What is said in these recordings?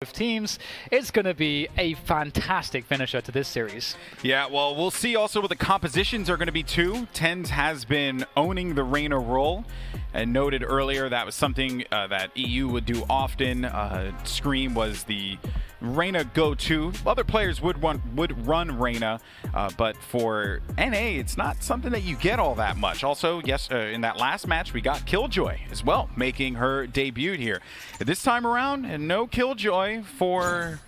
both teams, it's going to be a fantastic finisher to this series. Yeah, well, we'll see also what the compositions are going to be too. TenZ has been owning the Reyna role, and noted earlier that was something that EU would do often. Scream was the Reyna go-to. Other players would run Reyna, but for NA, it's not something that you get all that much. Also, yes, in that last match, we got Killjoy as well, making her debut here. This time around, and no Killjoy for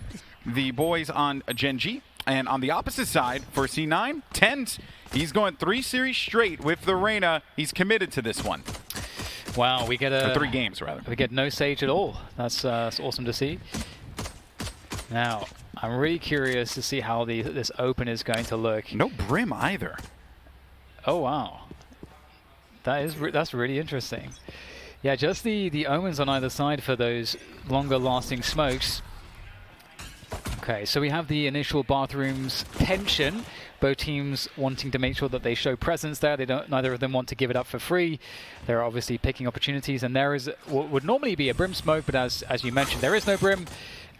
the boys on Gen.G. And on the opposite side, for C9, TenZ, he's going 3 series straight with the Reyna. He's committed to this one. Wow, we get 3 games, rather. We get no Sage at all. That's awesome to see. Now, I'm really curious to see how this Open is going to look. No Brim either. Oh, wow. That's really interesting. Yeah, just the Omens on either side for those longer-lasting smokes. Okay, so we have the initial bathrooms tension. Both teams wanting to make sure that they show presence there. Neither of them want to give it up for free. They're obviously picking opportunities, and there is what would normally be a Brim smoke, but as you mentioned, there is no Brim.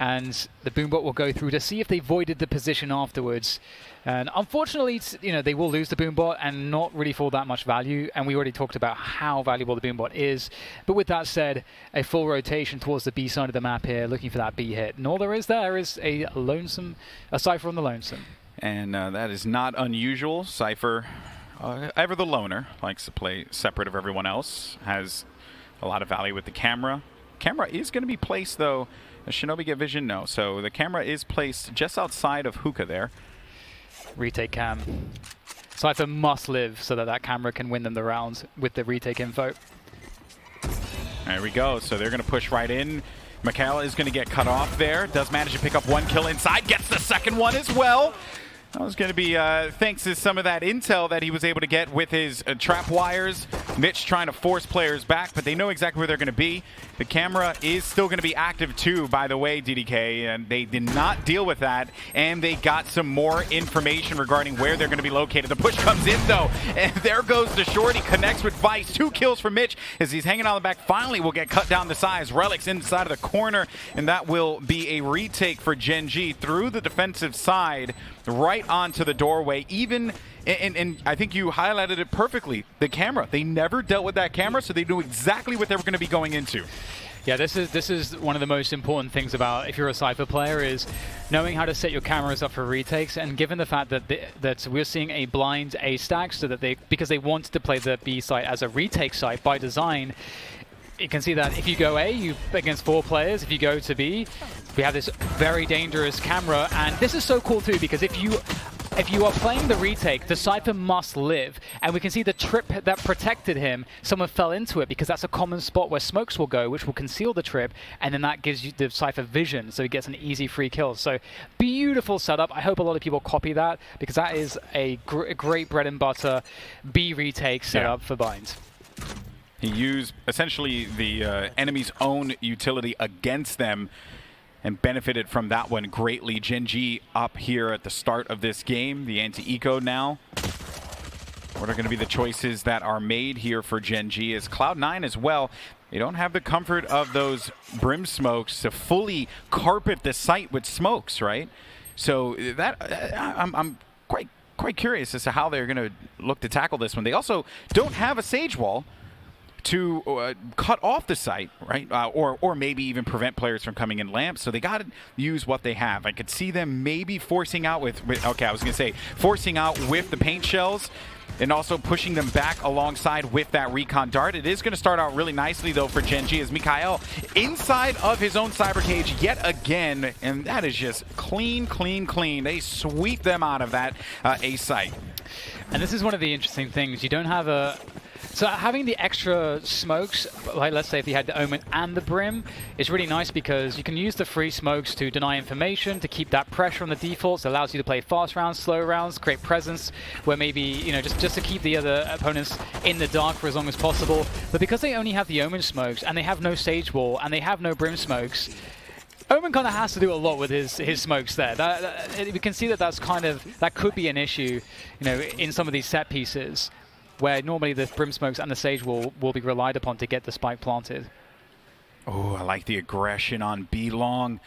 And the Boombot will go through to see if they voided the position afterwards. And unfortunately, they will lose the Boombot and not really for that much value. And we already talked about how valuable the Boombot is. But with that said, a full rotation towards the B side of the map here, looking for that B hit. And all there is a Cypher on the lonesome. And that is not unusual. Cypher, ever the loner, likes to play separate of everyone else, has a lot of value with the camera. Camera is going to be placed, though. Does Shinobi get vision? No. So the camera is placed just outside of Hookah there. Retake cam. Cypher must live so that camera can win them the rounds with the retake info. There we go. So they're going to push right in. MkaeL is going to get cut off there. Does manage to pick up 1 kill inside. Gets the second one as well. That was going to be thanks to some of that intel that he was able to get with his trap wires. Mitch trying to force players back, but they know exactly where they're going to be. The camera is still going to be active too, by the way, DDK, and they did not deal with that, and they got some more information regarding where they're going to be located. The push comes in though, and there goes the short. He connects with Vice. 2 kills for Mitch as he's hanging on the back. Finally will get cut down to size. Relyks inside of the corner, and that will be a retake for Gen.G through the defensive side, right onto the doorway. Even and I think you highlighted it perfectly. The camera, they never dealt with that camera, so they knew exactly what they were going to be going into. Yeah, this is one of the most important things about if you're a Cypher player is knowing how to set your cameras up for retakes. And given the fact that we're seeing a blind A stack, so that because they wanted to play the B site as a retake site by design. You can see that if you go A, you against 4 players. If you go to B, we have this very dangerous camera, and this is so cool too because if you are playing the retake, the Cypher must live, and we can see the trip that protected him. Someone fell into it because that's a common spot where smokes will go, which will conceal the trip, and then that gives you the Cypher vision, so he gets an easy free kill. So beautiful setup. I hope a lot of people copy that because that is a great bread and butter B retake setup for Binds. He used essentially the enemy's own utility against them and benefited from that one greatly. Gen.G up here at the start of this game. The anti-eco now. What are going to be the choices that are made here for Gen.G? Is Cloud9 as well. They don't have the comfort of those Brim smokes to fully carpet the site with smokes, right? So that I'm quite curious as to how they're going to look to tackle this one. They also don't have a Sage Wall to cut off the site, right? Or maybe even prevent players from coming in lamps. So they got to use what they have. I could see them maybe forcing out with forcing out with the paint shells and also pushing them back alongside with that recon dart. It is going to start out really nicely though for Gen.G as MkaeL inside of his own cyber cage yet again, and that is just clean. They sweep them out of that A site. And this is one of the interesting things. You don't have so having the extra smokes, like let's say if you had the Omen and the Brim, is really nice because you can use the free smokes to deny information, to keep that pressure on the defaults. It allows you to play fast rounds, slow rounds, create presence, where maybe, just to keep the other opponents in the dark for as long as possible. But because they only have the Omen smokes, and they have no Sage Wall, and they have no Brim smokes, Omen kind of has to do a lot with his smokes there. We can see that could be an issue, in some of these set pieces, where normally the Brim smokes and the Sage Wall will be relied upon to get the spike planted. Oh, I like the aggression on B long.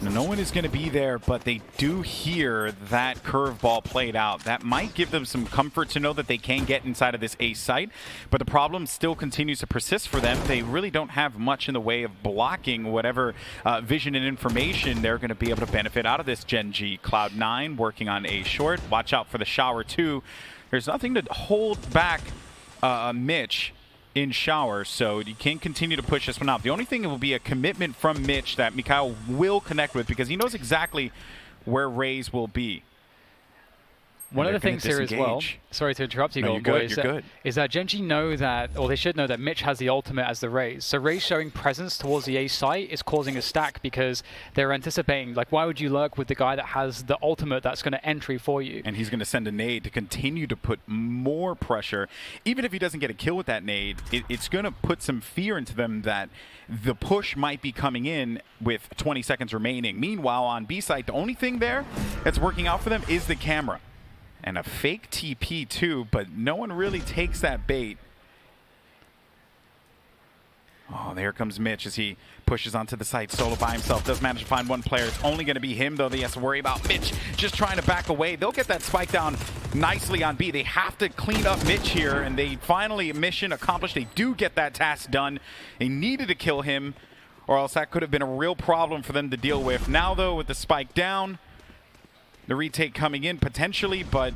No one is going to be there, but they do hear that curveball played out. That might give them some comfort to know that they can get inside of this A site, but the problem still continues to persist for them. They really don't have much in the way of blocking whatever vision and information they're going to be able to benefit out of this Gen.G. Cloud9 working on A short. Watch out for the shower too. There's nothing to hold back Mitch in shower, so you can continue to push this one out. The only thing will be a commitment from Mitch that MkaeL will connect with, because he knows exactly where Raze will be. One of the things here as well, sorry to interrupt you, is that Gen.G know that, or they should know that Mitch has the ultimate as the Raze. So Raze showing presence towards the A site is causing a stack because they're anticipating, like, why would you lurk with the guy that has the ultimate that's going to entry for you? And he's going to send a nade to continue to put more pressure. Even if he doesn't get a kill with that nade, it's going to put some fear into them that the push might be coming in with 20 seconds remaining. Meanwhile, on B site, the only thing there that's working out for them is the camera. And a fake TP too, but no one really takes that bait. Oh, there comes Mitch as he pushes onto the site solo by himself. Does manage to find one player. It's only going to be him, though. He has to worry about Mitch just trying to back away. They'll get that spike down nicely on B. They have to clean up Mitch here, and they finally, mission accomplished. They do get that task done. They needed to kill him, or else that could have been a real problem for them to deal with. Now, though, with the spike down, the retake coming in potentially, but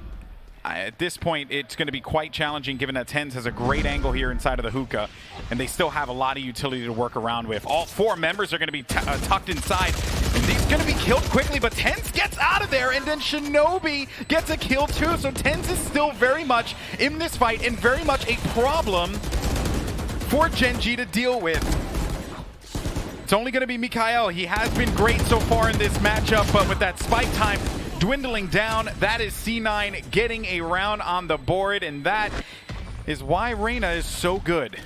at this point it's going to be quite challenging given that TenZ has a great angle here inside of the hookah, and they still have a lot of utility to work around with. All four members are going to be tucked inside, and he's going to be killed quickly, but TenZ gets out of there, and then shinobi gets a kill too, so TenZ is still very much in this fight and very much a problem for Gen.G to deal with. It's only going to be MkaeL. He has been great so far in this matchup, but with that spike time dwindling down, that is C9 getting a round on the board, and that is why Reyna is so good.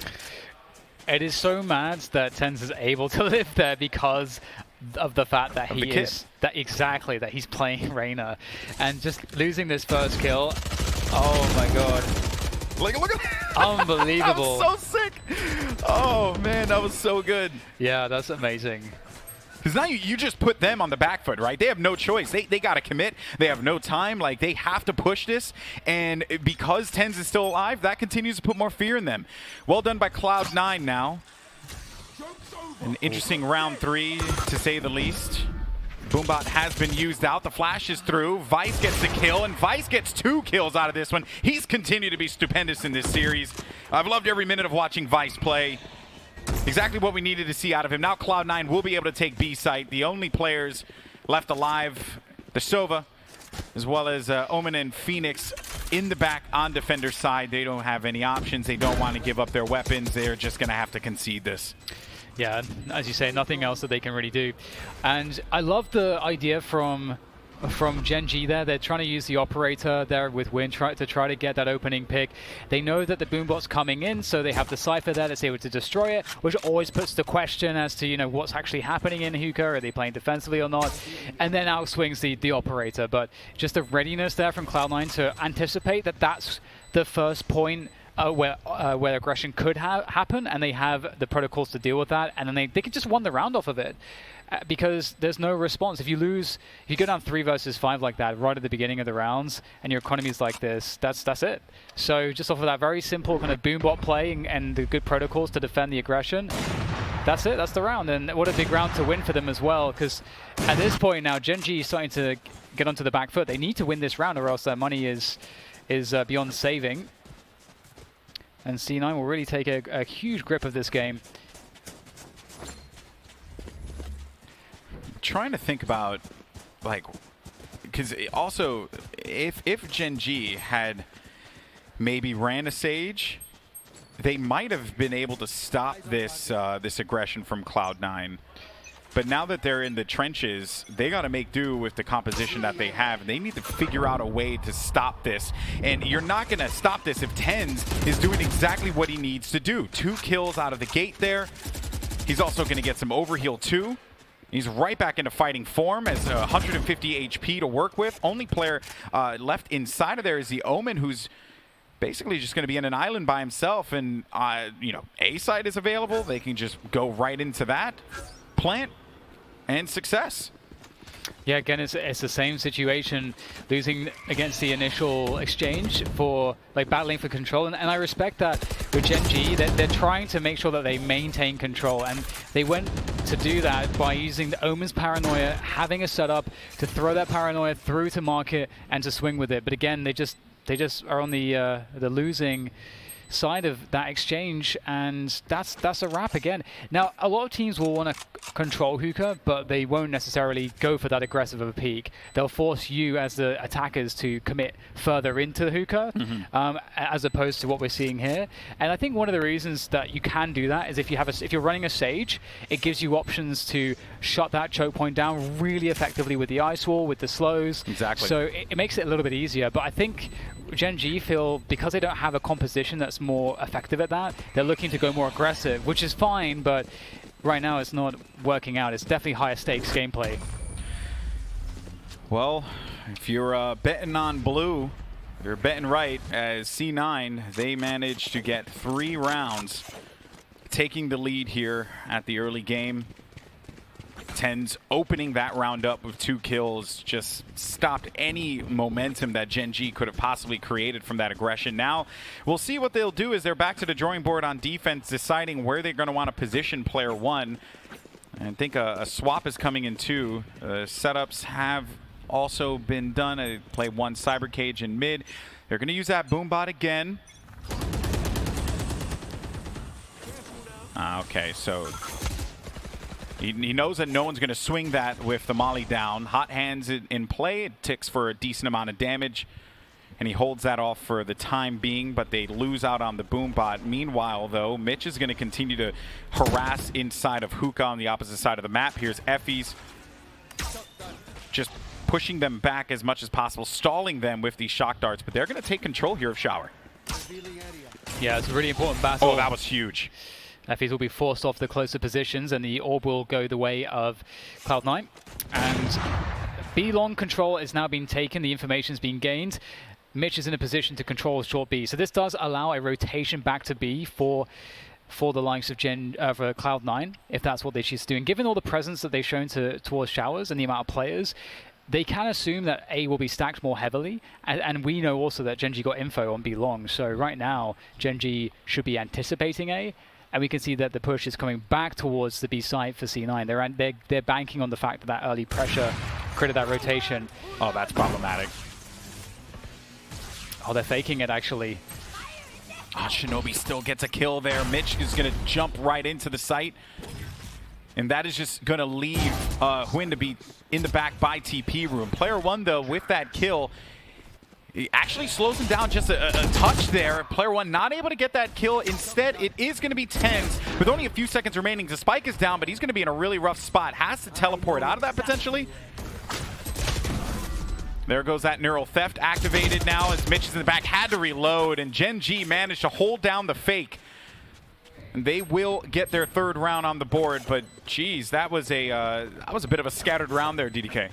It is so mad that TenZ is able to live there because of the fact that he is exactly that he's playing Reyna, and just losing this first kill. Oh my god! Look at that! Unbelievable! That was so sick! Oh man, that was so good. Yeah, that's amazing. Because now you just put them on the back foot, right? They have no choice. They got to commit. They have no time. Like, they have to push this. And because TenZ is still alive, that continues to put more fear in them. Well done by Cloud9 now. An interesting round 3, to say the least. Boombot has been used out. The flash is through. Vice gets the kill, and Vice gets 2 kills out of this one. He's continued to be stupendous in this series. I've loved every minute of watching Vice play. Exactly what we needed to see out of him. Now Cloud9 will be able to take B site. The only players left alive, the Sova, as well as Omen and Phoenix in the back on defender's side. They don't have any options. They don't want to give up their weapons. They're just going to have to concede this. Yeah, as you say, nothing else that they can really do. And I love the idea from Gen.G there. They're trying to use the operator there with huynh to try to get that opening pick. They know that the Boombot's coming in, so they have the Cypher there that's able to destroy it, which always puts the question as to, you know, what's actually happening in hookah. Are they playing defensively or not? And then out swings the operator. But just the readiness there from Cloud9 to anticipate that that's the first point where aggression could happen, and they have the protocols to deal with that, and then they could just won the round off of it. Because there's no response. If you go down 3 versus 5 like that right at the beginning of the rounds, and your economy is like this, that's it. So just off of that very simple kind of Boombot play and the good protocols to defend the aggression, that's it. That's the round, and what a big round to win for them as well. Because at this point now, Gen.G is starting to get onto the back foot. They need to win this round, or else their money is beyond saving. And C9 will really take a huge grip of this game. Trying to think about, like, because also if Gen.G had maybe ran a Sage, they might have been able to stop this this aggression from Cloud9. But now that they're in the trenches, they got to make do with the composition that they have. They need to figure out a way to stop this. And you're not going to stop this if TenZ is doing exactly what he needs to do. 2 kills out of the gate there. He's also going to get some overheal too. He's right back into fighting form as 150 HP to work with. Only player left inside of there is the Omen, who's basically just going to be in an island by himself, and you know, A side is available. They can just go right into that, plant, and success. Yeah, again, it's the same situation, losing against the initial exchange for like battling for control, and I respect that with Gen.G. They're trying to make sure that they maintain control, and they went to do that by using the Omen's paranoia, having a setup to throw that paranoia through to market and to swing with it. But again, they just are on the losing side of that exchange, and that's a wrap again. Now, a lot of teams will want to control hookah, but they won't necessarily go for that aggressive of a peak. They'll force you as the attackers to commit further into the hookah, as opposed to what we're seeing here. And I think one of the reasons that you can do that is if you're running a Sage, it gives you options to shut that choke point down really effectively with the ice wall, with the slows. Exactly. So it makes it a little bit easier. But I think Gen.G feel, because they don't have a composition that's more effective at that, they're looking to go more aggressive, which is fine, but right now it's not working out. It's definitely higher stakes gameplay. Well, if you're betting on blue, you're betting right, as C9, they managed to get 3 rounds, taking the lead here at the early game. TenZ opening that round up with 2 kills just stopped any momentum that Gen.G could have possibly created from that aggression. Now, we'll see what they'll do as they're back to the drawing board on defense, deciding where they're going to want to position player 1. And I think a swap is coming in too. Setups have also been done. I play 1 Cyber Cage in mid. They're going to use that boombot again. Okay, so he knows that no one's going to swing that with the molly down. Hot hands in play. It ticks for a decent amount of damage, and he holds that off for the time being, but they lose out on the boombot. Meanwhile, though, Mitch is going to continue to harass inside of hookah on the opposite side of the map. Here's effys, just pushing them back as much as possible, stalling them with these shock darts, but they're going to take control here of Shower. Yeah, it's a really important battle. Oh, that was huge. effys will be forced off the closer positions, and the orb will go the way of Cloud9. And B long control is now being taken. The information's being gained. Mitch is in a position to control short B. So this does allow a rotation back to B for the likes of for Cloud9, if that's what they choose to do. And given all the presence that they've shown towards Showers and the amount of players, they can assume that A will be stacked more heavily, and we know also that Gen.G got info on B long. So right now, Gen.G should be anticipating A, and we can see that the push is coming back towards the B site for C9. They're banking on the fact that that early pressure created that rotation. Oh, that's problematic. Oh, they're faking it, actually. Oh, shinobi still gets a kill there. Mitch is going to jump right into the site. And that is just going to leave huynh to be in the back by TP room. Player 1, though, with that kill, he actually slows him down just a touch there. Player 1 not able to get that kill. Instead, it is going to be TenZ with only a few seconds remaining. The spike is down, but he's going to be in a really rough spot. Has to teleport out of that potentially. There goes that neural theft activated now as Mitch is in the back. Had to reload, and Gen.G managed to hold down the fake. And they will get their 3rd round on the board, but geez, that was a bit of a scattered round there, DDK.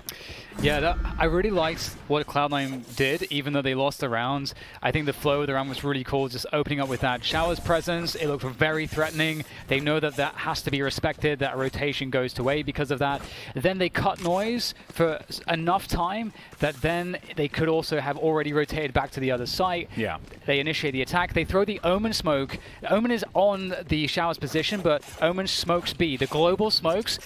Yeah, I really liked what Cloud9 did, even though they lost the rounds. I think the flow of the round was really cool, just opening up with that Shower's presence. It looked very threatening. They know that that has to be respected, that rotation goes to A because of that. Then they cut noise for enough time that then they could also have already rotated back to the other site. Yeah. They initiate the attack. They throw the Omen smoke. Omen is on the Shower's position, but Omen smokes B. The global smokes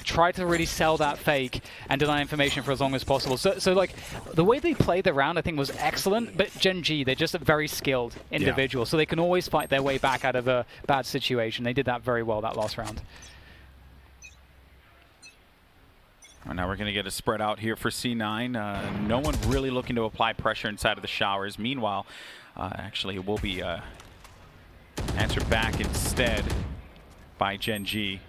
try to really sell that fake and deny information for as long as possible. So like, the way they played the round, I think, was excellent, but Gen.G, they're just a very skilled individual, so they can always fight their way back out of a bad situation. They did that very well that last round. Well, now we're going to get a spread out here for C9. No one really looking to apply pressure inside of the Showers. Meanwhile, actually, it will be answered back instead by Gen.G.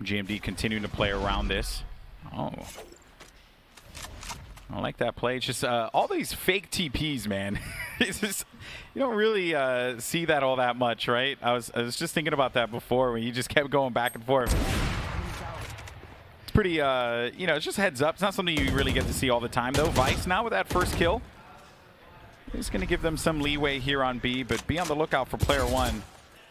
GMD continuing to play around this. Oh. I like that play. It's just all these fake TPs, man. It's just, you don't really see that all that much, right? I was just thinking about that before when you just kept going back and forth. It's pretty, you know, it's just heads up. It's not something you really get to see all the time, though. Vice now with that first kill. is going to give them some leeway here on B, but be on the lookout for player one.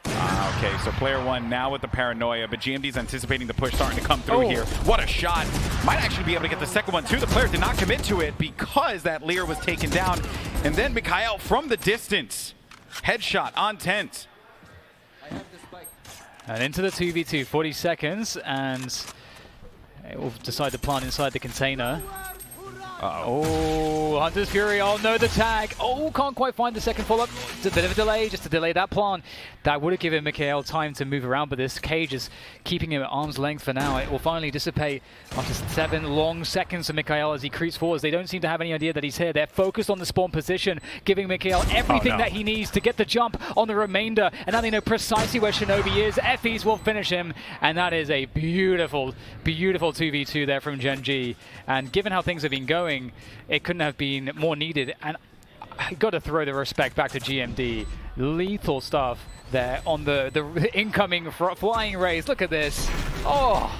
Okay, so player one now with the paranoia, but GMD's anticipating the push starting to come through here. What a shot. Might actually be able to get the second one too. The player did not commit to it because that Lear was taken down. And then MkaeL from the distance. Headshot on TenZ. And into the 2v2, 40 seconds, and it will decide to plant inside the container. Oh, Hunter's Fury. Oh no, the tag. Oh, can't quite find the second follow-up. It's a bit of a delay, just to delay that plant. That would have given MkaeL time to move around, but this cage is keeping him at arm's length for now. It will finally dissipate after 7 long seconds for MkaeL as he creeps forwards. They don't seem to have any idea that he's here. They're focused on the spawn position, giving MkaeL everything that he needs to get the jump on the remainder. And now they know precisely where shinobi is. effys will finish him, and that is a beautiful, beautiful 2v2 there from Gen.G. And given how things have been going, it couldn't have been more needed. And I got to throw the respect back to GMD. Lethal stuff there on the incoming flying Raze. Look at this. Oh,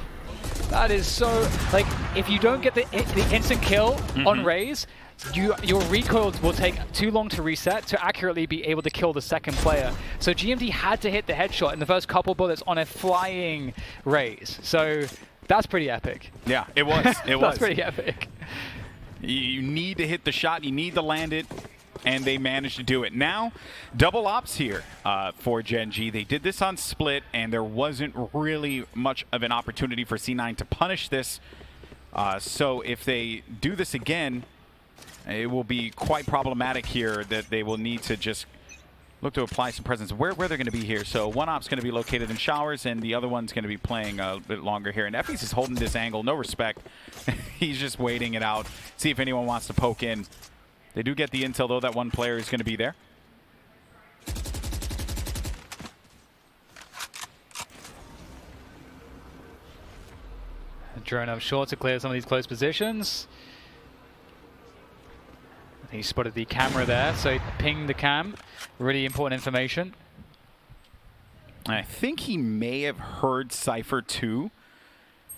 that is so, like, if you don't get the instant kill on Raze, your recoil will take too long to reset to accurately be able to kill the second player. So GMD had to hit the headshot in the first couple bullets on a flying Raze. So that's pretty epic. Yeah, it was. It was. That's pretty epic. You need to hit the shot, you need to land it, and they managed to do it. Now, double ops here for Gen.G. They did this on split, and there wasn't really much of an opportunity for C9 to punish this. So if they do this again, it will be quite problematic here that they will need to just look to apply some presence. Where they're going to be here. So one op's going to be located in showers, and the other one's going to be playing a bit longer here. And effys is holding this angle, no respect. He's just waiting it out, see if anyone wants to poke in. They do get the intel, though, that one player is going to be there. Drone up short to clear some of these close positions. He spotted the camera there, so he pinged the cam. Really important information. I think he may have heard Cypher too.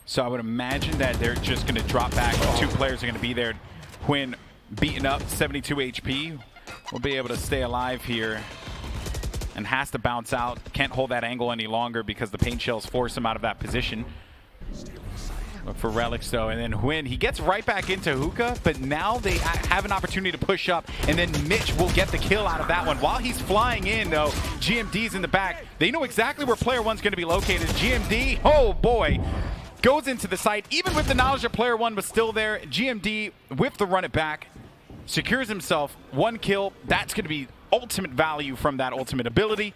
So I would imagine that they're just going to drop back. Two players are going to be there. huynh beaten up, 72 HP. Will be able to stay alive here. And has to bounce out. Can't hold that angle any longer because the paint shells force him out of that position. Look for Relyks though, and then huynh, he gets right back into hookah, but now they have an opportunity to push up, and then Mitch will get the kill out of that one. While he's flying in though, GMD's in the back. They know exactly where player one's going to be located. GMD, oh boy, goes into the site, even with the knowledge that player one was still there. GMD, with the run it back, secures himself 1 kill. That's going to be ultimate value from that ultimate ability.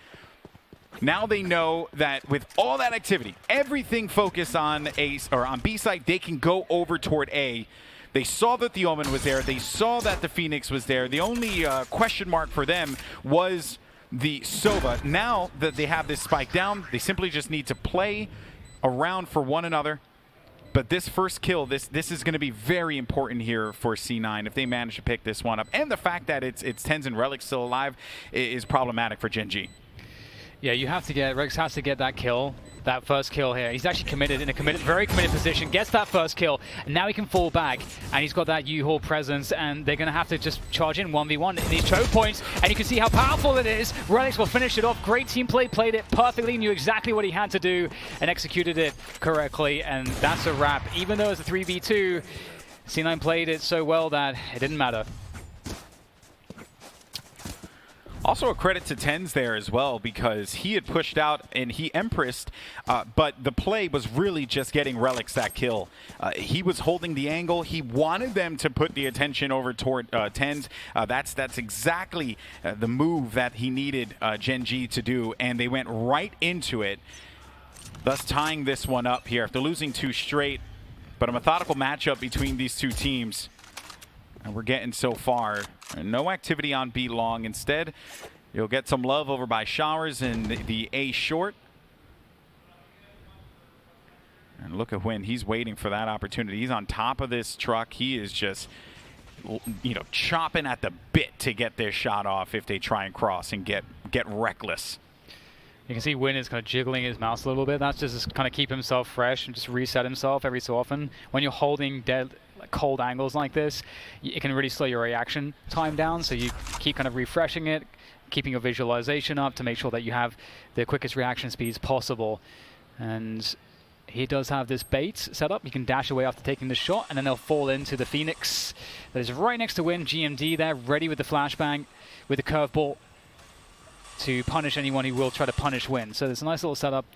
Now they know that with all that activity, everything focused on A or on B site, they can go over toward A. They saw that the Omen was there. They saw that the Phoenix was there. The only question mark for them was the Sova. Now that they have this spike down, they simply just need to play around for one another. But this first kill, this is going to be very important here for C9 if they manage to pick this one up. And the fact that it's TenZ and Relyks still alive is problematic for Gen.G. Yeah, you have to get, Relyks has to get that kill, that first kill here. He's actually committed in a very committed position, gets that first kill, and now he can fall back, and he's got that U-Haul presence, and they're going to have to just charge in 1v1 in these choke points, and you can see how powerful it is. Relyks will finish it off. Great team play, played it perfectly, knew exactly what he had to do, and executed it correctly, and that's a wrap. Even though it's a 3v2, C9 played it so well that it didn't matter. Also a credit to TenZ there as well, because he had pushed out and he empressed, but the play was really just getting Relyks that kill. He was holding the angle. He wanted them to put the attention over toward TenZ. That's exactly the move that he needed Gen.G to do, and they went right into it, thus tying this one up here after losing 2 straight. But a methodical matchup between these two teams. And we're getting so far. No activity on B long. Instead, you'll get some love over by showers in the A short. And look at huynh. He's waiting for that opportunity. He's on top of this truck. He is just, you know, chopping at the bit to get their shot off if they try and cross and get reckless. You can see huynh is kind of jiggling his mouse a little bit. That's just kind of keep himself fresh and just reset himself every so often. When you're holding dead, like cold angles like this, it can really slow your reaction time down. So you keep kind of refreshing it, keeping your visualization up to make sure that you have the quickest reaction speeds possible. And he does have this bait set up. You can dash away after taking the shot, and then they'll fall into the Phoenix that is right next to huynh. GMD there, ready with the flashbang, with the curveball to punish anyone who will try to punish huynh. So there's a nice little setup.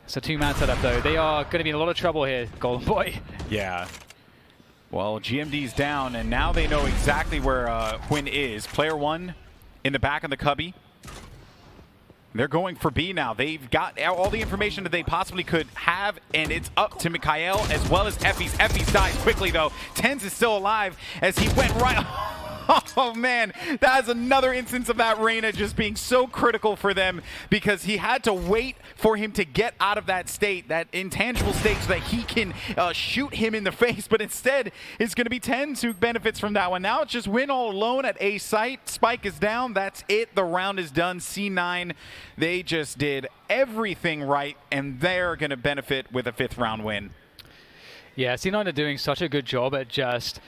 It's a two-man setup, though. They are going to be in a lot of trouble here, Golden Boy. Yeah. Well, GMD's down, and now they know exactly where huynh is. Player one in the back of the cubby. They're going for B now. They've got all the information that they possibly could have, and it's up to MkaeL as well as effys. effys dies quickly, though. TenZ is still alive as he went right... Oh, man, that is another instance of that Reyna just being so critical for them, because he had to wait for him to get out of that state, that intangible state, so that he can shoot him in the face. But instead, it's going to be TenZ who benefits from that one. Now it's just huynh all alone at A site. Spike is down. That's it. The round is done. C9, they just did everything right, and they're going to benefit with a 5th round win. Yeah, C9 are doing such a good job at just,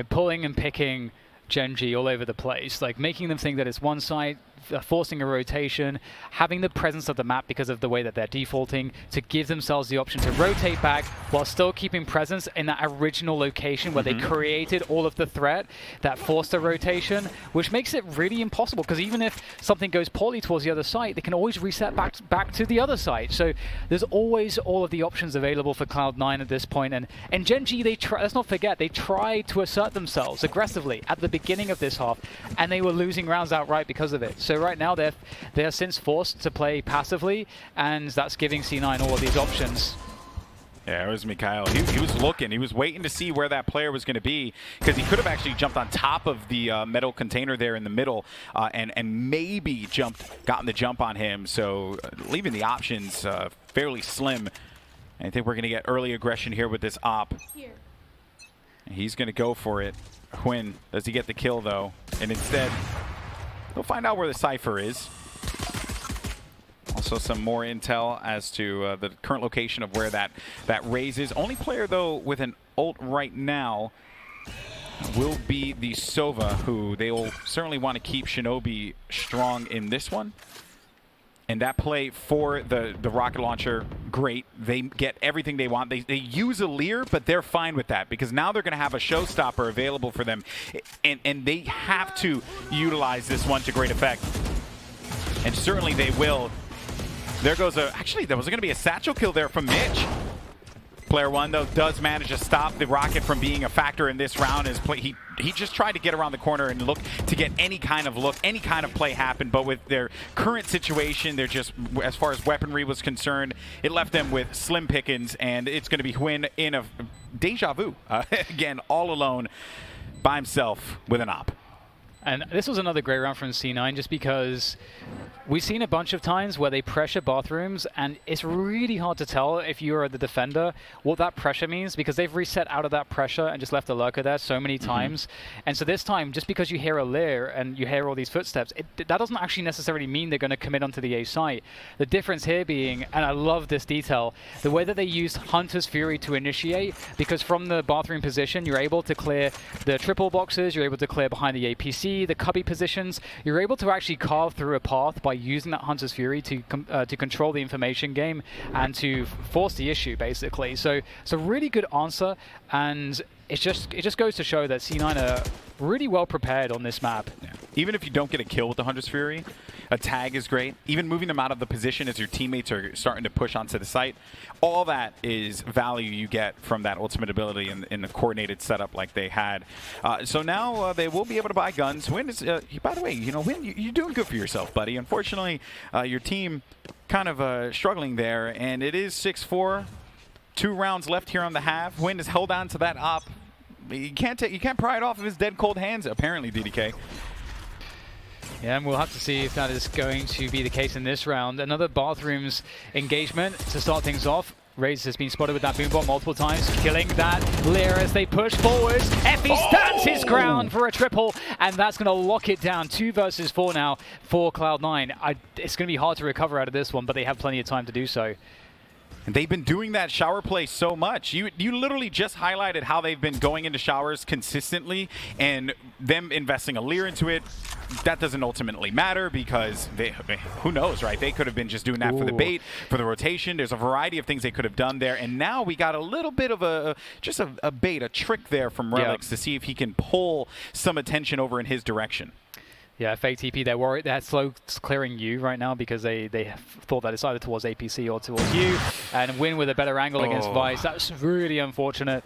pulling and picking Gen.G all over the place, like making them think that it's one side, forcing a rotation, having the presence of the map because of the way that they're defaulting, to give themselves the option to rotate back while still keeping presence in that original location where they created all of the threat that forced a rotation, which makes it really impossible, because even if something goes poorly towards the other side, they can always reset back to the other side. So there's always all of the options available for Cloud9 at this point. And Gen.G, let's not forget, they tried to assert themselves aggressively at the beginning of this half, and they were losing rounds outright because of it. So right now they're since forced to play passively, and that's giving C9 all of these options. Yeah, it was MkaeL. He was looking. He was waiting to see where that player was going to be, because he could have actually jumped on top of the metal container there in the middle and maybe gotten the jump on him. So leaving the options fairly slim. I think we're going to get early aggression here with this op. He's going to go for it. huynh, does he get the kill, though? And instead, we'll find out where the Cypher is. Also some more intel as to the current location of where that Raze is. Only player, though, with an ult right now will be the Sova, who they will certainly want to keep shinobi strong in this one. And that play for the rocket launcher, great. They get everything they want. They use a leer, but they're fine with that, because now they're going to have a showstopper available for them. And they have to utilize this one to great effect. And certainly they will. There goes actually, there was going to be a satchel kill there from Mitch. Player one, though, does manage to stop the rocket from being a factor in this round. He just tried to get around the corner and look to get any kind of look, any kind of play happen. But with their current situation, they're just, as far as weaponry was concerned, it left them with slim pickings, and it's going to be huynh in a deja vu. Again, all alone by himself with an op. And this was another great round from C9, just because we've seen a bunch of times where they pressure bathrooms, and it's really hard to tell if you're the defender what that pressure means, because they've reset out of that pressure and just left a lurker there so many times. And so this time, just because you hear a leer and you hear all these footsteps, that doesn't actually necessarily mean they're going to commit onto the A site. The difference here being, and I love this detail, the way that they used Hunter's Fury to initiate, because from the bathroom position, you're able to clear the triple boxes, you're able to clear behind the APC, the cubby positions. You're able to actually carve through a path by using that Hunter's Fury to control the information game and to force the issue, basically. So it's a really good answer, and it just goes to show that C9 are really well prepared on this map. Yeah. Even if you don't get a kill with the Hunter's Fury, a tag is great. Even moving them out of the position as your teammates are starting to push onto the site, all that is value you get from that ultimate ability in the coordinated setup like they had. So now they will be able to buy guns. huynh is, by the way, huynh, you're doing good for yourself, buddy. Unfortunately, your team kind of struggling there, and it is 6-4. 2 rounds left here on the half. huynh has held on to that op. You can't pry it off of his dead cold hands, apparently, DDK. Yeah, and we'll have to see if that is going to be the case in this round. Another bathrooms engagement to start things off. Raze has been spotted with that boombot multiple times, killing that leer as they push forward. effys stands his ground for a triple, and that's going to lock it down. 2 versus 4 now for Cloud9. It's going to be hard to recover out of this one, but they have plenty of time to do so. And they've been doing that shower play so much. You literally just highlighted how they've been going into showers consistently, and them investing a leer into it. That doesn't ultimately matter because who knows, right? They could have been just doing that for the bait, for the rotation. There's a variety of things they could have done there, and now we got a little bit of a bait, a trick there from Relyks to see if he can pull some attention over in his direction. Yeah, fake TP, they're worried. They're slow clearing you right now because they thought that it's either towards APC or towards you. And huynh with a better angle against Vice. That's really unfortunate.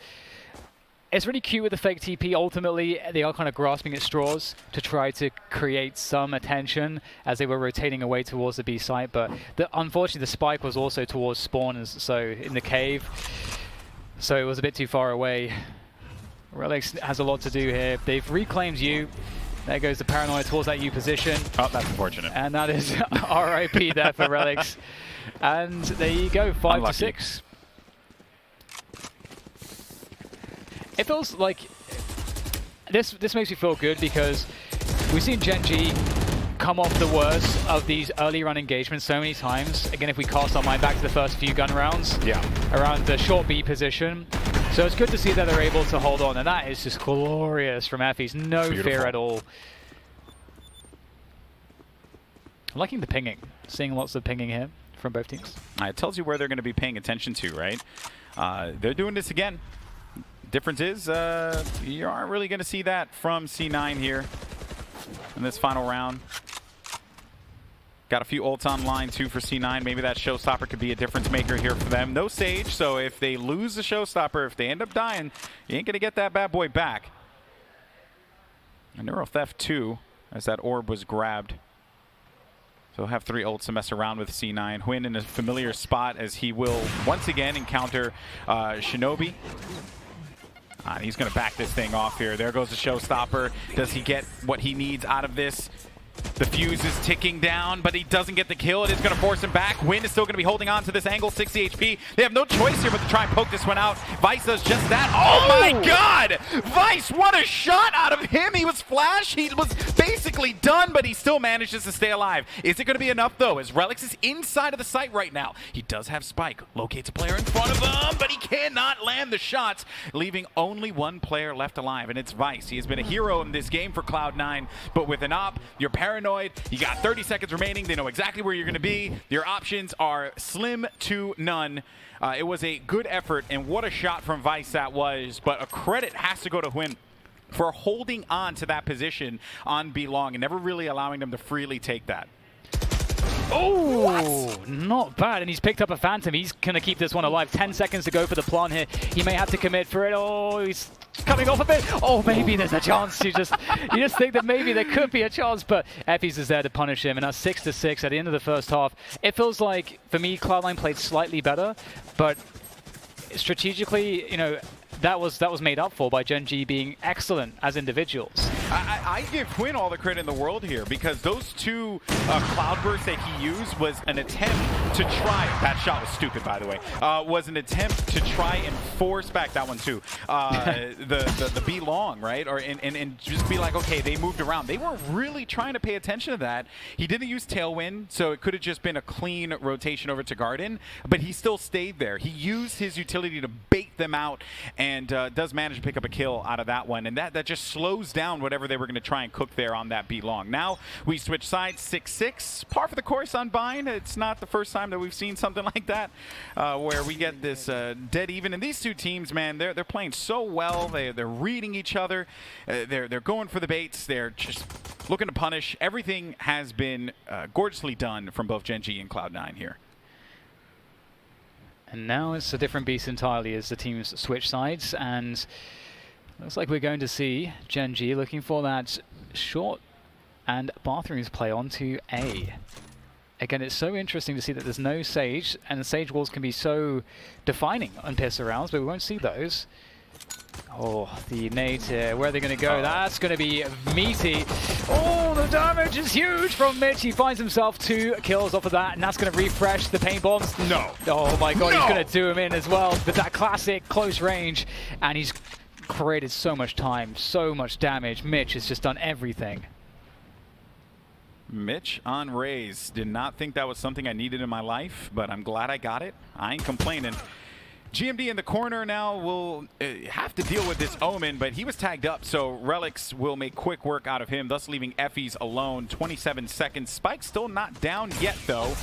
It's really cute with the fake TP. Ultimately, they are kind of grasping at straws to try to create some attention as they were rotating away towards the B site. But unfortunately, the spike was also towards spawn, so in the cave. So it was a bit too far away. Relyks has a lot to do here. They've reclaimed you. There goes the paranoia towards that U position. Oh, that's unfortunate. And that is RIP there for Relyks. And there you go, 5-6. It feels like this makes me feel good because we've seen Gen.G come off the worst of these early run engagements so many times. Again, if we cast our mind back to the first few gun rounds around the short B position. So it's good to see that they're able to hold on, and that is just glorious from effys. No fear at all. I'm liking the pinging. Seeing lots of pinging here from both teams. It tells you where they're going to be paying attention to, right? They're doing this again. Difference is, you aren't really going to see that from C9 here in this final round. Got a few ults online too for C9. Maybe that showstopper could be a difference maker here for them. No Sage, so if they lose the showstopper, if they end up dying, you ain't gonna get that bad boy back. A Neuro Theft too, as that orb was grabbed. So he'll have 3 ults to mess around with C9. huynh in a familiar spot as he will once again encounter Shinobi. And he's gonna back this thing off here. There goes the showstopper. Does he get what he needs out of this? The fuse is ticking down, but he doesn't get the kill. It is going to force him back. huynh is still going to be holding on to this angle, 60 HP. They have no choice here but to try and poke this one out. Vice does just that. Oh my god! Vice, what a shot out of him! He was flash. He was basically done, but he still manages to stay alive. Is it going to be enough, though, as Relyks is inside of the site right now? He does have Spike. Locates a player in front of him, but he cannot land the shots, leaving only one player left alive, and it's Vice. He has been a hero in this game for Cloud9, but with an op, you're paranoid. You got 30 seconds remaining. They know exactly where you're going to be. Your options are slim to none. It was a good effort, and what a shot from Vice that was. But a credit has to go to huynh for holding on to that position on B long and never really allowing them to freely take that. Oh, not bad. And he's picked up a Phantom. He's going to keep this one alive. 10 seconds to go for the plant here. He may have to commit for it. Oh, he's coming off a bit. Oh, maybe there's a chance. You just think that maybe there could be a chance, but effys is there to punish him. And that's 6-6 at the end of the first half. It feels like, for me, Cloud9 played slightly better, but strategically, you know, that was made up for by Gen.G being excellent as individuals. I give huynh all the credit in the world here because those 2 cloudbursts that he used was an attempt to try. That shot was stupid, by the way. Was an attempt to try and force back that one too. The B long, right? Or and just be like, okay, they moved around. They were really trying to pay attention to that. He didn't use Tailwind, so it could have just been a clean rotation over to Garden, but he still stayed there. He used his utility to bait them out and does manage to pick up a kill out of that one, and that just slows down whatever they were going to try and cook there on that B long. Now we switch sides, 6-6, par for the course on Bind. It's not the first time that we've seen something like that, where we get this dead even. And these 2 teams, man, they're playing so well. They're reading each other. They're going for the baits. They're just looking to punish. Everything has been gorgeously done from both Gen.G and Cloud9 here. And now it's a different beast entirely as the teams switch sides, and looks like we're going to see Gen.G looking for that short and bathrooms play onto A. Again, it's so interesting to see that there's no Sage, and the Sage walls can be so defining on piss rounds, but we won't see those. Oh, the nade here. Where are they going to go? That's going to be meaty. Oh, the damage is huge from Mitch. He finds himself 2 kills off of that, and that's going to refresh the paint bombs. No. Oh my god, he's going to do him in as well with that classic close range, and he's created so much time, so much damage. Mitch has just done everything. Mitch on Raze. Did not think that was something I needed in my life, but I'm glad I got it. I ain't complaining. GMD in the corner now will have to deal with this Omen, but he was tagged up, so Relyks will make quick work out of him, thus leaving effys alone. 27 seconds. Spike still not down yet, though,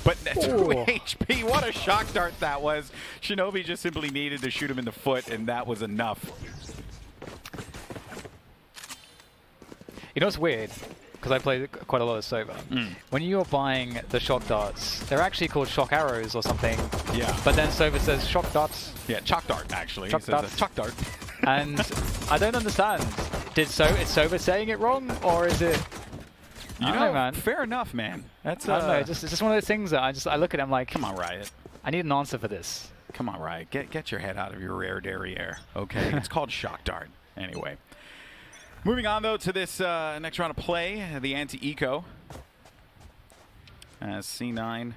but 2 HP. What a shock dart that was. Shinobi just simply needed to shoot him in the foot, and that was enough. You know what's weird? Because I play quite a lot of Sova. When you're buying the shock darts, they're actually called shock arrows or something. Yeah. But then Sova says shock darts. Yeah, chalk dart, actually. Chalk dart. Chalk dart. And I don't understand. Is Sova saying it wrong, or is it... You know, man. Fair enough, man. That's I don't know, it's just one of those things that I look at it, I'm like, come on, Riot. I need an answer for this. Come on, Riot. Get your head out of your rare derriere, okay? It's called shock dart. Anyway. Moving on, though, to this next round of play, the anti-eco. As C9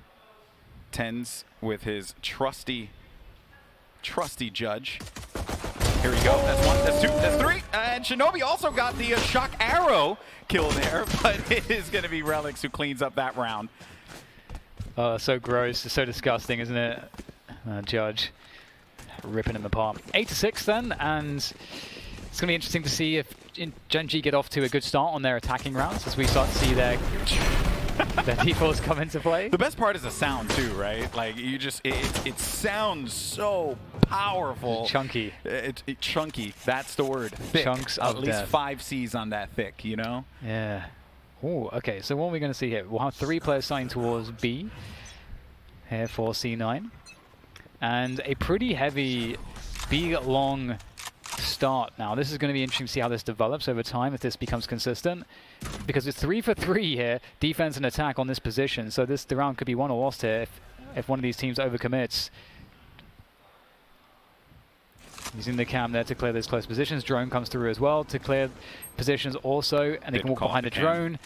TenZ with his trusty judge. Here we go. That's 1, that's 2, that's 3. And Shinobi also got the shock arrow kill there, but it is going to be Relyks who cleans up that round. So gross. It's so disgusting, isn't it? Judge ripping him apart. 8-6 then, and it's going to be interesting to see if Gen.G get off to a good start on their attacking rounds as we start to see their defaults come into play. The best part is the sound too, right? Like you just, it sounds so powerful. Chunky. Chunky. That's the word. Thick. Chunks At of least death. 5 C's on that thick, you know? Yeah. Oh, okay. So what are we going to see here? We'll have 3 players signing towards B here for C9, and a pretty heavy B long start now. This is going to be interesting to see how this develops over time, if this becomes consistent, because it's 3 for 3 here, defense and attack on this position. So the round could be won or lost here if one of these teams overcommits. Using the cam there to clear those close positions. Drone comes through as well to clear positions also, and they can walk behind the drone,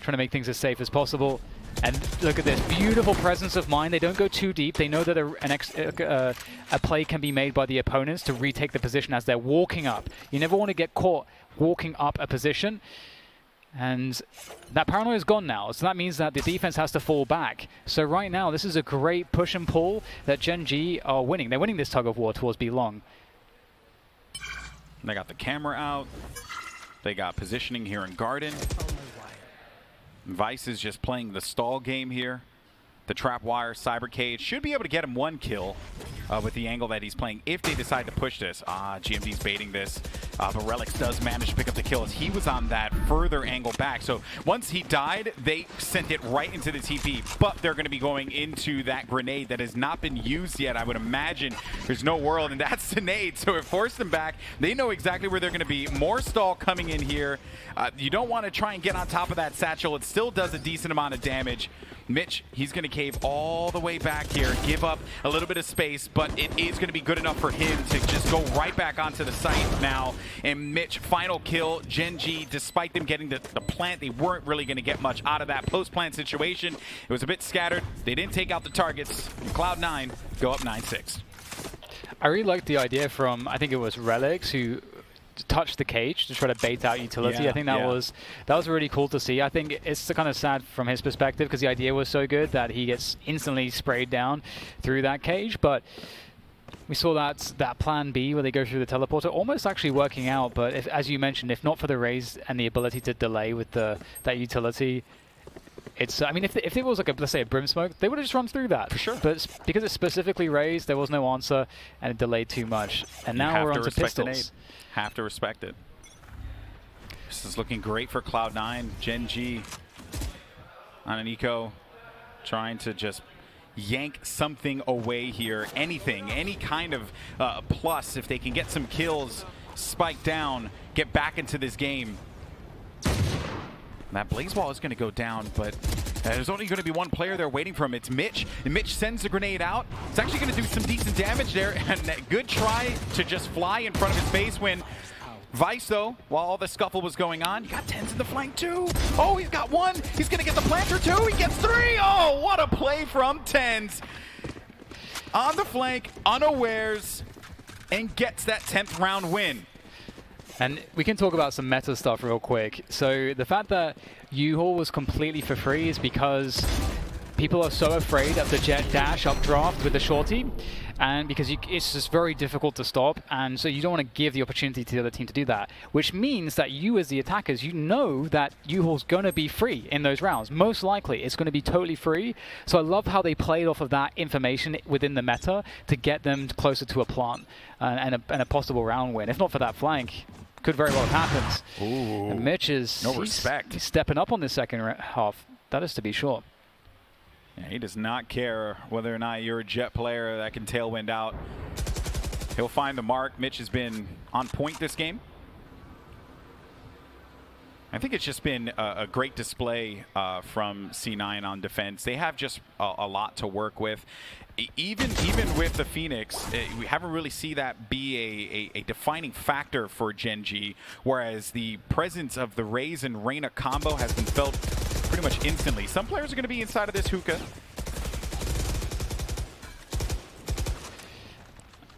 trying to make things as safe as possible. And look at this beautiful presence of mind. They don't go too deep. They know that a play can be made by the opponents to retake the position as they're walking up. You never want to get caught walking up a position. And that paranoia is gone now. So that means that the defense has to fall back. So right now, this is a great push and pull that Gen.G are winning. They're winning this tug of war towards B long. They got the camera out. They got positioning here in Garden. Vice is just playing the stall game here. The trap wire, cyber cage should be able to get him 1 kill with the angle that he's playing if they decide to push this. GMD's baiting this, but Relyks does manage to pick up the kill as he was on that further angle back. So once he died, they sent it right into the TP, but they're going to be going into that grenade that has not been used yet. I would imagine there's no world, and that's the nade, so it forced them back. They know exactly where they're going to be. More stall coming in here. You don't want to try and get on top of that satchel. It still does a decent amount of damage. Mitch, he's going to cave all the way back here, give up a little bit of space, but it is going to be good enough for him to just go right back onto the site now. And Mitch, final kill. Gen.G, despite them getting the plant, they weren't really going to get much out of that post-plant situation. It was a bit scattered. They didn't take out the targets. Cloud9 go up 9-6. I really liked the idea from, I think it was Relyks, who touch the cage to try to bait out utility. I think that was really cool to see. I think it's kind of sad from his perspective because the idea was so good that he gets instantly sprayed down through that cage. But we saw that plan B where they go through the teleporter almost actually working out. But if, as you mentioned, if not for the Raze and the ability to delay with that utility, it's, I mean, if it was like let's say a brim smoke, they would have just run through that. For sure. But because it's specifically Raze, there was no answer and it delayed too much. And now we're on to pistols. Have to respect it. This is looking great for Cloud9. Gen.G on an eco, trying to just yank something away here. Anything, any kind of plus, if they can get some kills, spike down, get back into this game. That blaze ball is going to go down, but there's only going to be one player there waiting for him. It's Mitch. And Mitch sends the grenade out. It's actually going to do some decent damage there. And a good try to just fly in front of his face when Vice, though, while all the scuffle was going on, you got TenZ in the flank too. Oh, he's got 1. He's going to get the planter too. He gets 3. Oh, what a play from TenZ. On the flank, unawares, and gets that 10th round win. And we can talk about some meta stuff real quick. So the fact that Yuhol was completely for free is because people are so afraid of the Jett dash updraft with the shorty, and because it's just very difficult to stop, and so you don't want to give the opportunity to the other team to do that, which means that you as the attackers, you know that Yuhol's going to be free in those rounds. Most likely it's going to be totally free. So I love how they played off of that information within the meta to get them closer to a plant and a possible round win. If not for that flank, could very well have happened. Ooh, And Mitch is no respect. He's stepping up on this second half. That is to be sure. Yeah, he does not care whether or not you're a Jett player that can tailwind out. He'll find the mark. Mitch has been on point this game. I think it's just been a great display from C9 on defense. They have just a lot to work with. Even with the Phoenix, we haven't really seen that be a defining factor for Gen.G, whereas the presence of the Raze and Reyna combo has been felt pretty much instantly. Some players are going to be inside of this hookah.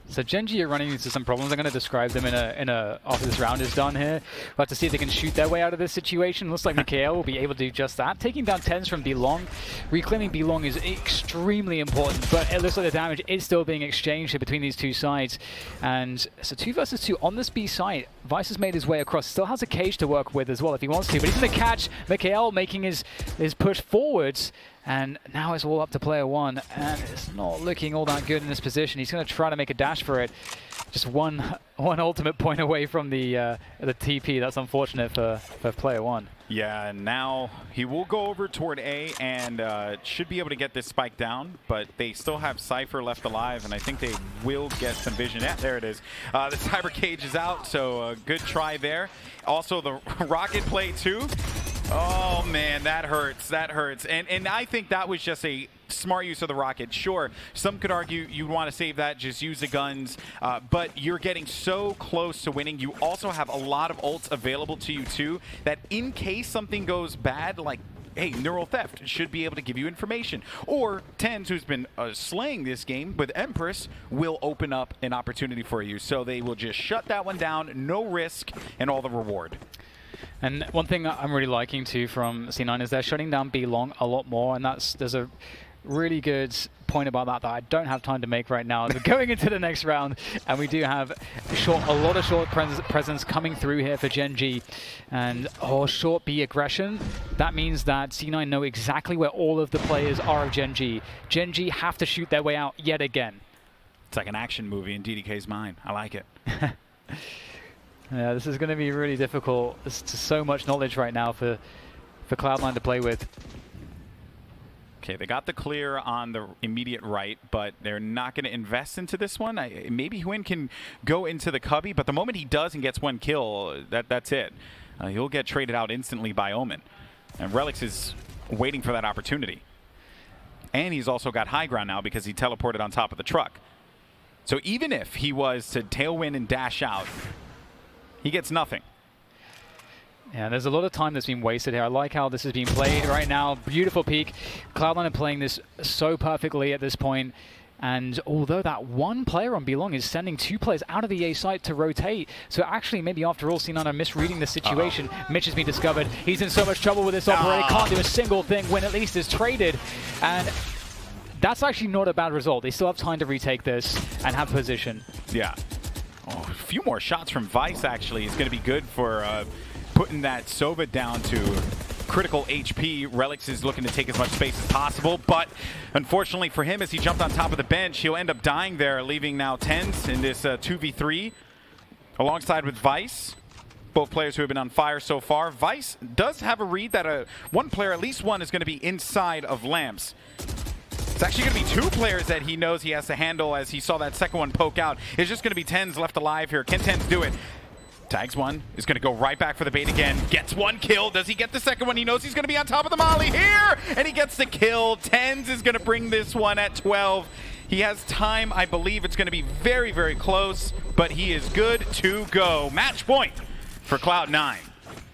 So Gen.G are running into some problems. I'm going to describe them after this round is done here. We'll have to see if they can shoot their way out of this situation. Looks like MkaeL will be able to do just that. Taking down TenZ from B-Long. Reclaiming B-Long is extremely important, but it looks like the damage is still being exchanged here between these two sides. And so 2 versus 2 on this B side. Vice has made his way across. Still has a cage to work with as well if he wants to, but he's going to catch MkaeL making his push forwards. And now it's all up to player one, and it's not looking all that good in this position. He's going to try to make a dash for it. Just one ultimate point away from the TP. That's unfortunate for player one. Yeah, and now he will go over toward A and should be able to get this spike down, but they still have Cypher left alive, and I think they will get some vision. Yeah, there it is. The cyber cage is out, so good try there. Also, the rocket play too. Oh man, that hurts. That hurts. And I think that was just a smart use of the rocket. Sure, some could argue you'd want to save that, just use the guns, but you're getting so close to winning. You also have a lot of ults available to you too, that in case something goes bad, like, hey, Neural Theft should be able to give you information. Or TenZ, who's been slaying this game with Empress, will open up an opportunity for you. So they will just shut that one down, no risk, and all the reward. And one thing I'm really liking too from C9 is they're shutting down B-Long a lot more, and there's a really good point about that I don't have time to make right now. We're going into the next round, and we do have a lot of short presence coming through here for Gen.G. And short B aggression. That means that C9 know exactly where all of the players are of Gen.G. Gen.G have to shoot their way out yet again. It's like an action movie in DDK's mind. I like it. Yeah, this is going to be really difficult. There's so much knowledge right now for Cloud9 to play with. Okay, they got the clear on the immediate right, but they're not going to invest into this one. Maybe huynh can go into the cubby, but the moment he does and gets one kill, that's it. He'll get traded out instantly by Omen. And Relyks is waiting for that opportunity. And he's also got high ground now because he teleported on top of the truck. So even if he was to tailwind and dash out, he gets nothing. Yeah, there's a lot of time that's been wasted here. I like how this is being played right now. Beautiful peak. Cloud9 are playing this so perfectly at this point. And although that one player on B-Long is sending 2 players out of the A site to rotate, so actually maybe after all C9 are misreading the situation. Mitch has been discovered. He's in so much trouble with this operator. Can't do a single thing when at least is traded. And that's actually not a bad result. They still have time to retake this and have position. Yeah. Oh, a few more shots from Vice actually is going to be good for putting that Sova down to critical HP. Relyks is looking to take as much space as possible, but unfortunately for him, as he jumped on top of the bench, he'll end up dying there, leaving now TenZ in this 2v3 alongside with Vice. Both players who have been on fire so far. Vice does have a read that one player, at least one, is going to be inside of Lamps. It's actually going to be 2 players that he knows he has to handle as he saw that second one poke out. It's just going to be TenZ left alive here. Can TenZ do it? Tags one, is going to go right back for the bait again. Gets one kill. Does he get the second one? He knows he's going to be on top of the molly here, and he gets the kill. TenZ is going to bring this one at 12. He has time. I believe it's going to be very, very close, but he is good to go. Match point for Cloud9.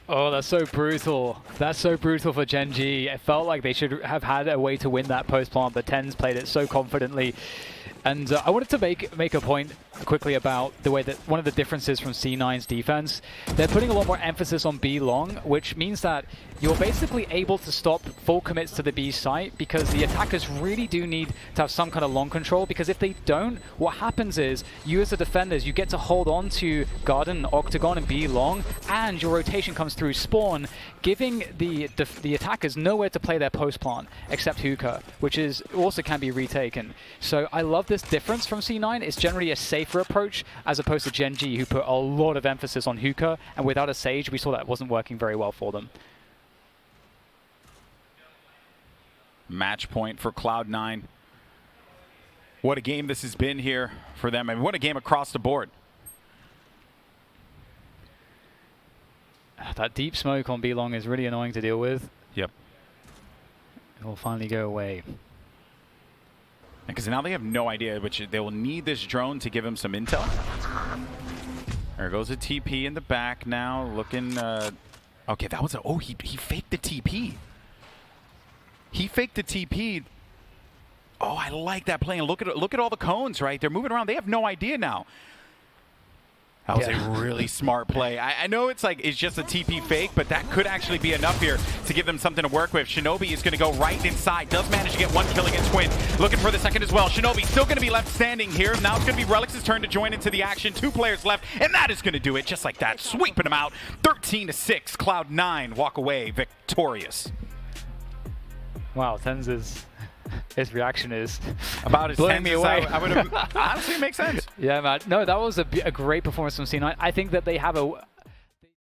Oh, that's so brutal. That's so brutal for Gen.G. It felt like they should have had a way to win that post plant, but TenZ played it so confidently. And I wanted to make a point quickly about the way that one of the differences from C9's defense, they're putting a lot more emphasis on B long, which means that you're basically able to stop full commits to the B site because the attackers really do need to have some kind of long control, because if they don't, what happens is you as the defenders, you get to hold on to Garden, Octagon, and B long, and your rotation comes through spawn, giving the attackers nowhere to play their post plant except hookah, which is also can be retaken. So I love this difference from C9. It's generally a safer approach as opposed to Gen.G, who put a lot of emphasis on hookah, and without a Sage, we saw that wasn't working very well for them. Match point for Cloud9. What a game this has been here for them. I mean, what a game across the board. That deep smoke on B long is really annoying to deal with. Yep. It will finally go away. Because now they have no idea, which they will need this drone to give him some intel. There goes a TP in the back now, looking... okay, that was a... Oh, he faked the TP. He faked the TP. Oh, I like that play. And look at all the cones, right? They're moving around. They have no idea now. That was a really smart play. I know it's like it's just a TP fake, but that could actually be enough here to give them something to work with. Shinobi is going to go right inside. Does manage to get one kill against huynh. Looking for the second as well. Shinobi still going to be left standing here. Now it's going to be Relyks' turn to join into the action. 2 players left, and that is going to do it just like that. Sweeping them out. 13-6. Cloud9 walk away victorious. Wow, TenZ's his reaction is about as blowing me away. I would have honestly, it makes sense. Yeah, man. No, that was a great performance from C9. I think that they have